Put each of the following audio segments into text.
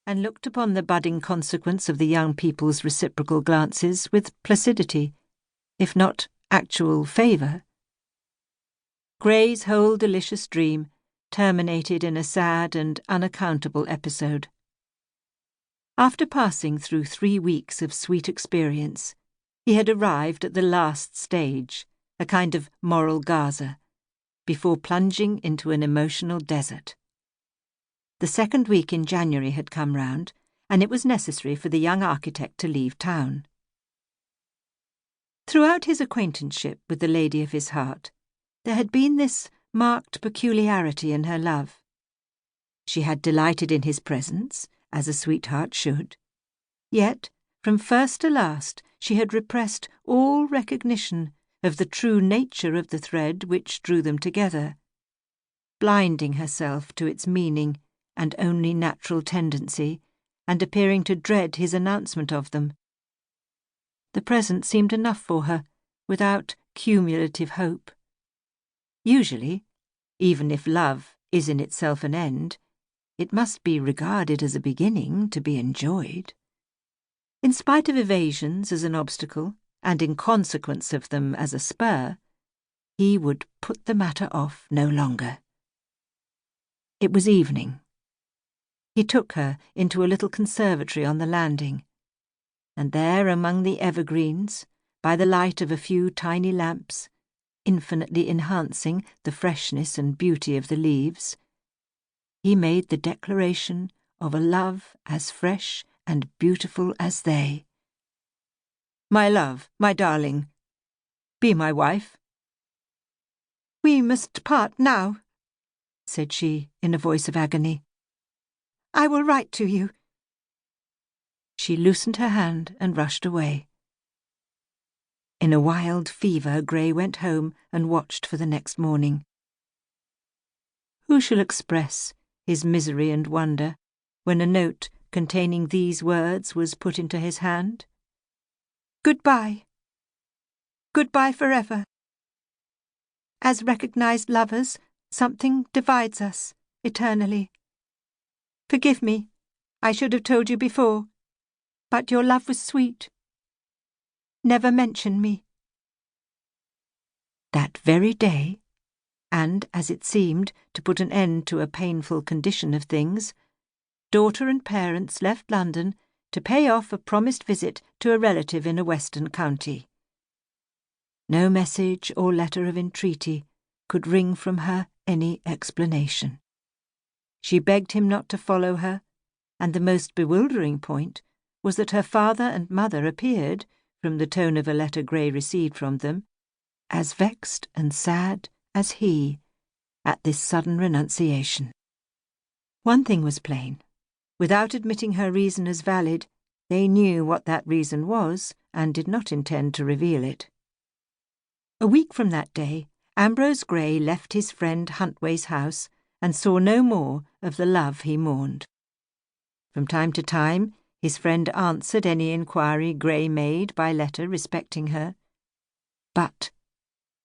and looked upon the budding consequence of the young people's reciprocal glances with placidity, if not actual favour. Gray's whole delicious dream terminated in a sad and unaccountable episode. After passing through 3 weeks of sweet experience, he had arrived at the last stage, a kind of moral Gaza, before plunging into an emotional desert. The second week in January had come round, and it was necessary for the young architect to leave town. Throughout his acquaintanceship with the lady of his heart, there had been this marked peculiarity in her love. She had delighted in his presence, as a sweetheart should, yet, from first to last, she had repressed all recognition of the true nature of the thread which drew them together, blinding herself to its meaning and only natural tendency, and appearing to dread his announcement of them. The present seemed enough for her, without cumulative hope. Usually, even if love is in itself an end, it must be regarded as a beginning to be enjoyed. In spite of evasions as an obstacle, and in consequence of them as a spur, he would put the matter off no longer. It was evening. He took her into a little conservatory on the landing, and there among the evergreens, by the light of a few tiny lamps, infinitely enhancing the freshness and beauty of the leaves, he made the declaration of a love as fresh and beautiful as they. "My love, my darling, be my wife." "We must part now," said she in a voice of agony. "I will write to you." She loosened her hand and rushed away. In a wild fever, Graye went home and watched for the next morning. Who shall express his misery and wonder when a note containing these words was put into his hand? "Goodbye. Goodbye forever. As recognized lovers, something divides us eternally. Forgive me, I should have told you before, but your love was sweet. Never mention me." That very day, and, as it seemed, to put an end to a painful condition of things, daughter and parents left London to pay off a promised visit to a relative in a western county. No message or letter of entreaty could wring from her any explanation. She begged him not to follow her, and the most bewildering point was that her father and mother appeared, from the tone of a letter Graye received from them, as vexed and sad as he at this sudden renunciation. One thing was plain. Without admitting her reason as valid, they knew what that reason was and did not intend to reveal it. A week from that day, Ambrose Graye left his friend Huntway's house and saw no more of the love he mourned. From time to time, his friend answered any inquiry Graye made by letter respecting her. But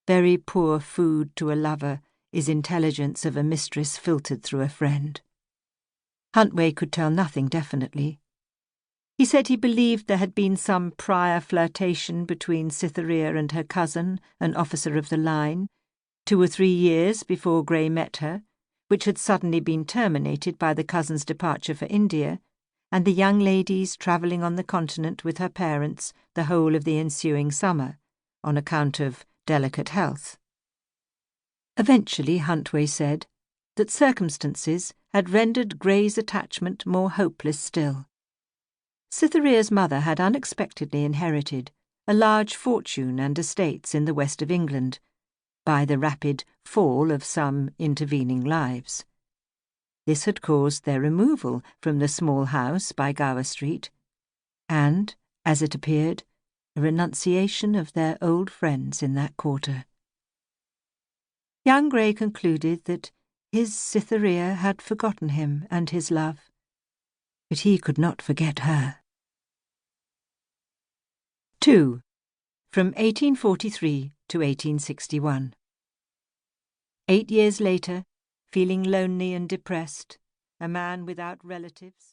very poor food to a lover is intelligence of a mistress filtered through a friend. Huntway could tell nothing definitely. He said he believed there had been some prior flirtation between Cytherea and her cousin, an officer of the line, 2 or 3 years before Graye met her, which had suddenly been terminated by the cousin's departure for India, and the young lady's travelling on the continent with her parents the whole of the ensuing summer, on account of delicate health. Eventually, Huntway said that circumstances had rendered Graye's attachment more hopeless still. Cytherea's mother had unexpectedly inherited a large fortune and estates in the west of England, by the rapid fall of some intervening lives. This had caused their removal from the small house by Gower Street, and, as it appeared, a renunciation of their old friends in that quarter. Young Graye concluded that his Cytherea had forgotten him and his love, but he could not forget her. 2. From 1843 to 1861. 8 years later, feeling lonely and depressed, a man without relatives,